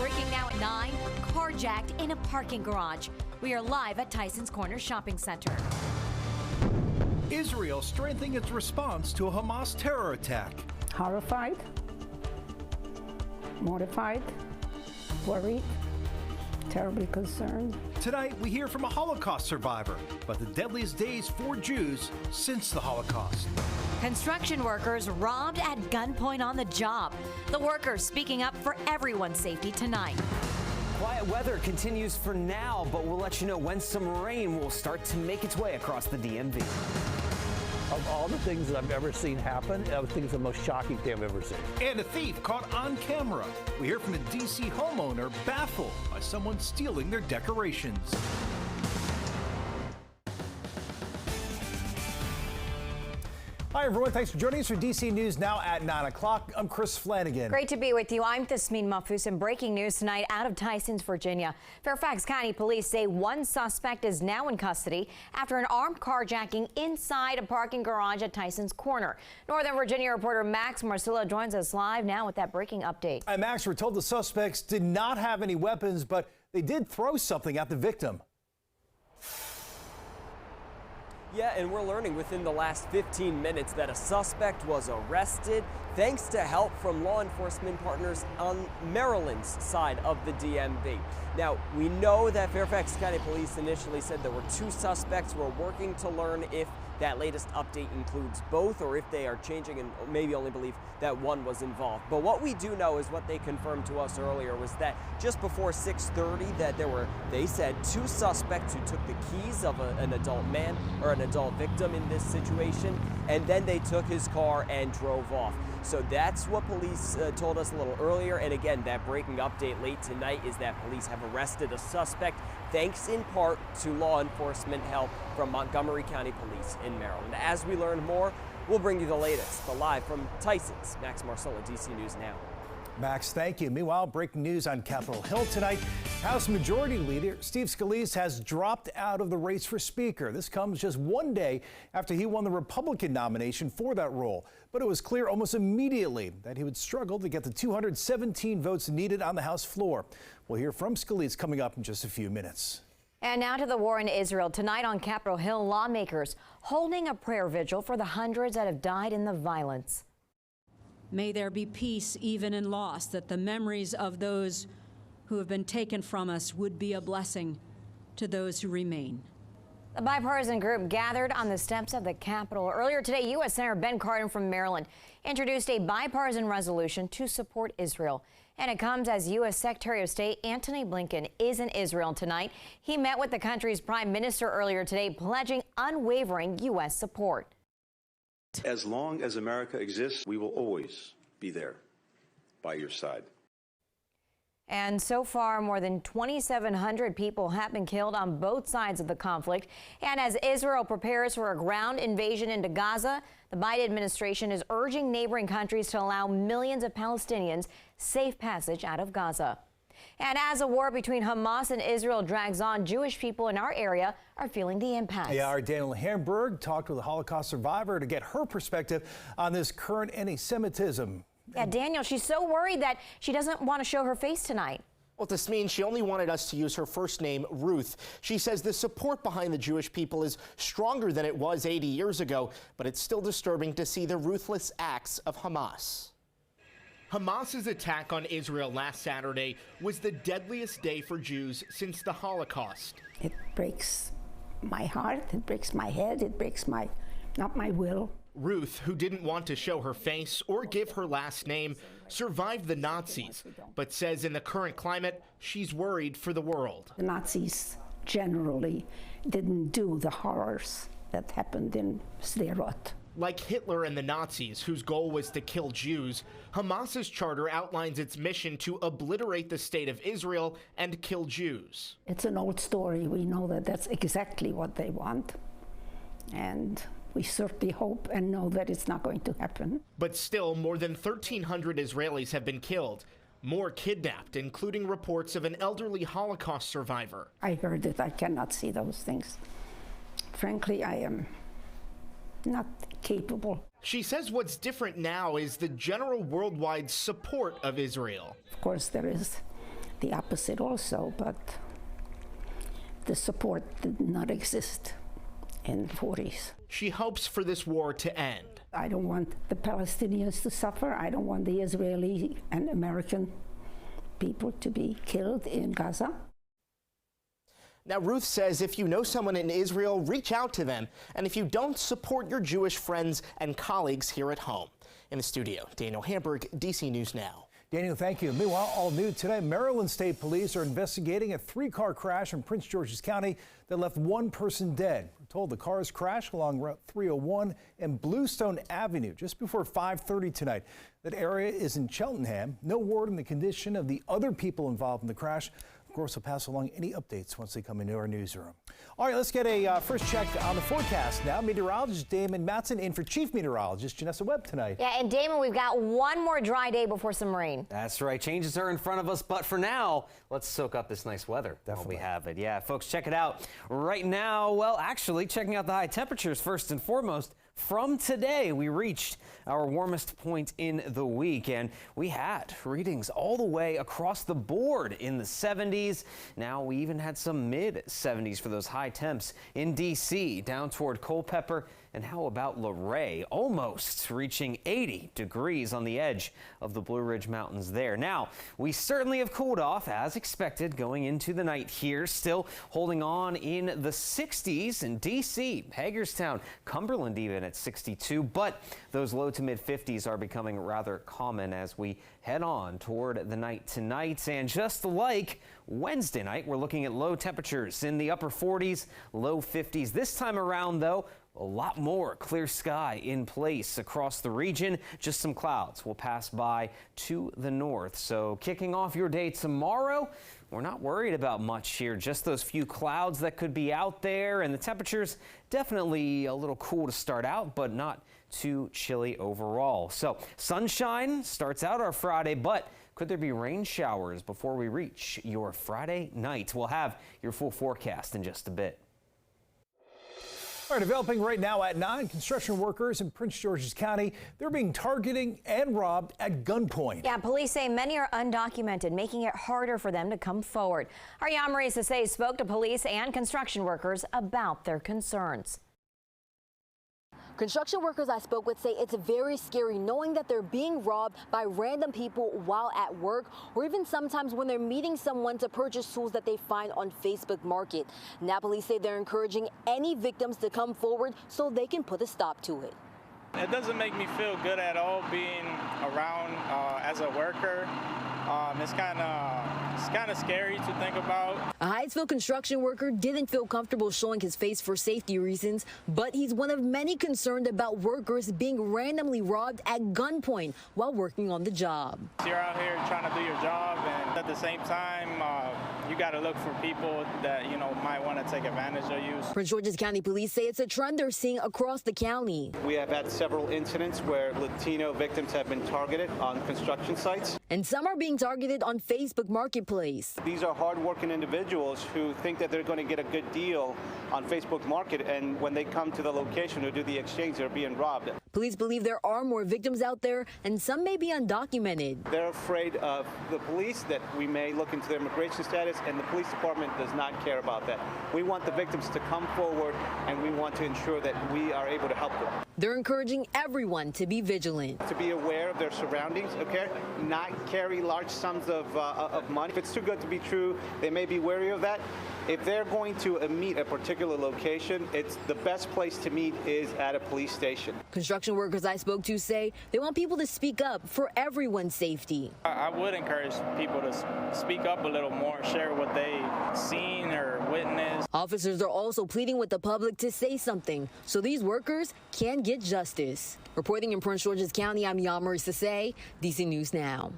Breaking now at 9, carjacked in a parking garage. We are live at Tyson's Corner Shopping Center. Israel strengthening its response to a Hamas terror attack. Horrified, mortified, worried, terribly concerned. Tonight, we hear from a Holocaust survivor about the deadliest days for Jews since the Holocaust. Construction workers robbed at gunpoint on the job. The workers speaking up for everyone's safety tonight. Quiet weather continues for now, but we'll let you know when some rain will start to make its way across the DMV. Of all the things that I've ever seen happen, I think it's the most shocking thing I've ever seen. And a thief caught on camera. We hear from a D.C. homeowner baffled by someone stealing their decorations. Hi, everyone. Thanks for joining us for DC News Now at 9 o'clock. I'm Chris Flanagan. Great to be with you. I'm Tasmin Mahfouz, and breaking news tonight out of Tysons, Virginia. Fairfax County police say one suspect is now in custody after an armed carjacking inside a parking garage at Tysons Corner. Northern Virginia reporter Max Marcillo joins us live now with that breaking update. Max, we're told the suspects did not have any weapons, but they did throw something at the victim. Yeah, and we're learning within the last 15 minutes that a suspect was arrested thanks to help from law enforcement partners on Maryland's side of the DMV. Now, we know that Fairfax County Police initially said there were two suspects. We're working to learn if that latest update includes both or if they are changing and maybe only believe that one was involved. But what we do know is what they confirmed to us earlier was that just before 6:30 that there were, they said, two suspects who took the keys of an adult man or an adult victim in this situation, and then they took his car and drove off. So that's what police told us a little earlier. And again, that breaking update late tonight is that police have arrested a suspect thanks in part to law enforcement help from Montgomery County Police in Maryland. As we learn more, we'll bring you the latest. But live from Tysons, Max Marcillo, DC News Now. Max, thank you. Meanwhile, breaking news on Capitol Hill tonight. House Majority Leader Steve Scalise has dropped out of the race for Speaker. This comes just one day after he won the Republican nomination for that role. But it was clear almost immediately that he would struggle to get the 217 votes needed on the House floor. We'll hear from Scalise coming up in just a few minutes. And now to the war in Israel. Tonight on Capitol Hill, lawmakers holding a prayer vigil for the hundreds that have died in the violence. May there be peace even in loss, that the memories of those who have been taken from us would be a blessing to those who remain. The bipartisan group gathered on the steps of the Capitol. Earlier today, U.S. Senator Ben Cardin from Maryland introduced a bipartisan resolution to support Israel. And it comes as U.S. Secretary of State Antony Blinken is in Israel tonight. He met with the country's prime minister earlier today, pledging unwavering U.S. support. As long as America exists, we will always be there by your side. And so far, more than 2,700 people have been killed on both sides of the conflict. And as Israel prepares for a ground invasion into Gaza, the Biden administration is urging neighboring countries to allow millions of Palestinians safe passage out of Gaza. And as a war between Hamas and Israel drags on, Jewish people in our area are feeling the impacts. Yeah, our Daniel Hamburg talked with a Holocaust survivor to get her perspective on this current anti-Semitism. Yeah, Daniel, she's so worried that she doesn't want to show her face tonight. Well, this means she only wanted us to use her first name, Ruth. She says the support behind the Jewish people is stronger than it was 80 years ago, but it's still disturbing to see the ruthless acts of Hamas. Hamas's attack on Israel last Saturday was the deadliest day for Jews since the Holocaust. It breaks my heart, it breaks my head, it breaks not my will. Ruth, who didn't want to show her face or give her last name, survived the Nazis, but says in the current climate, she's worried for the world. The Nazis generally didn't do the horrors that happened in Sderot. Like Hitler and the Nazis, whose goal was to kill Jews, Hamas's charter outlines its mission to obliterate the state of Israel and kill Jews. It's an old story. We know that that's exactly what they want. And we certainly hope and know that it's not going to happen. But still, more than 1,300 Israelis have been killed, more kidnapped, including reports of an elderly Holocaust survivor. I heard it. I cannot see those things. Frankly, I am not capable. She says what's different now is the general worldwide support of Israel. Of course, there is the opposite also, but the support did not exist in the 40s. She hopes for this war to end. I don't want the Palestinians to suffer. I don't want the Israeli and American people to be killed in Gaza. Now, Ruth says if you know someone in Israel, reach out to them. And if you don't, support your Jewish friends and colleagues here at home. In the studio, Daniel Hamburg, DC News Now. Daniel, thank you. Meanwhile, all new today, Maryland State Police are investigating a 3-car crash in Prince George's County that left one person dead. We're told the cars crashed along Route 301 and Bluestone Avenue just before 5:30 tonight. That area is in Cheltenham. No word on the condition of the other people involved in the crash. Of course, we'll pass along any updates once they come into our newsroom. All right, let's get a first check on the forecast now. Meteorologist Damon Matson in for Chief Meteorologist Janessa Webb tonight. Yeah, and Damon, we've got one more dry day before some rain. That's right. Changes are in front of us, but for now, let's soak up this nice weather while we have it. Yeah, folks, check it out. Right now, well, actually, checking out the high temperatures first and foremost. From today, we reached our warmest point in the week, and we had readings all the way across the board in the 70s. Now we even had some mid-70s for those high temps in D.C., down toward Culpeper. And how about Luray, almost reaching 80 degrees on the edge of the Blue Ridge Mountains there. Now, we certainly have cooled off as expected going into the night here, still holding on in the 60s in D.C., Hagerstown, Cumberland even at 62, but those low to mid 50s are becoming rather common as we head on toward the night tonight. And just like Wednesday night, we're looking at low temperatures in the upper 40s, low 50s. This time around, though, a lot more clear sky in place across the region. Just some clouds will pass by to the north. So kicking off your day tomorrow, we're not worried about much here. Just those few clouds that could be out there, and the temperatures definitely a little cool to start out, but not too chilly overall. So sunshine starts out our Friday, but could there be rain showers before we reach your Friday night? We'll have your full forecast in just a bit. All right, developing right now at 9, construction workers in Prince George's County, they're being targeted and robbed at gunpoint. Yeah, police say many are undocumented, making it harder for them to come forward. Our Yamari Sase spoke to police and construction workers about their concerns. Construction workers I spoke with say it's very scary knowing that they're being robbed by random people while at work, or even sometimes when they're meeting someone to purchase tools that they find on Facebook Market. Now police say they're encouraging any victims to come forward so they can put a stop to it. It doesn't make me feel good at all being around as a worker. It's kind of scary to think about. A Hyattsville construction worker didn't feel comfortable showing his face for safety reasons, but he's one of many concerned about workers being randomly robbed at gunpoint while working on the job. You're out here trying to do your job, and at the same time, you got to look for people that, might want to take advantage of you. Prince George's County Police say it's a trend they're seeing across the county. We have had several incidents where Latino victims have been targeted on construction sites. And some are being targeted on Facebook Marketplace. These are hardworking individuals who think that they're going to get a good deal on Facebook Market, and when they come to the location to do the exchange, they're being robbed. Police believe there are more victims out there, and some may be undocumented. They're afraid of the police, that we may look into their immigration status, and the police department does not care about that. We want the victims to come forward, and we want to ensure that we are able to help them. They're encouraging everyone to be vigilant. To be aware of their surroundings, okay? Not carry large sums of money. If it's too good to be true, they may be wary of that. If they're going to meet a particular location, it's the best place to meet is at a police station. Construction workers I spoke to say they want people to speak up for everyone's safety. I would encourage people to speak up a little more, share what they've seen or witnessed. Officers are also pleading with the public to say something so these workers can get justice. Reporting in Prince George's County, I'm Yamari Sase, DC News Now.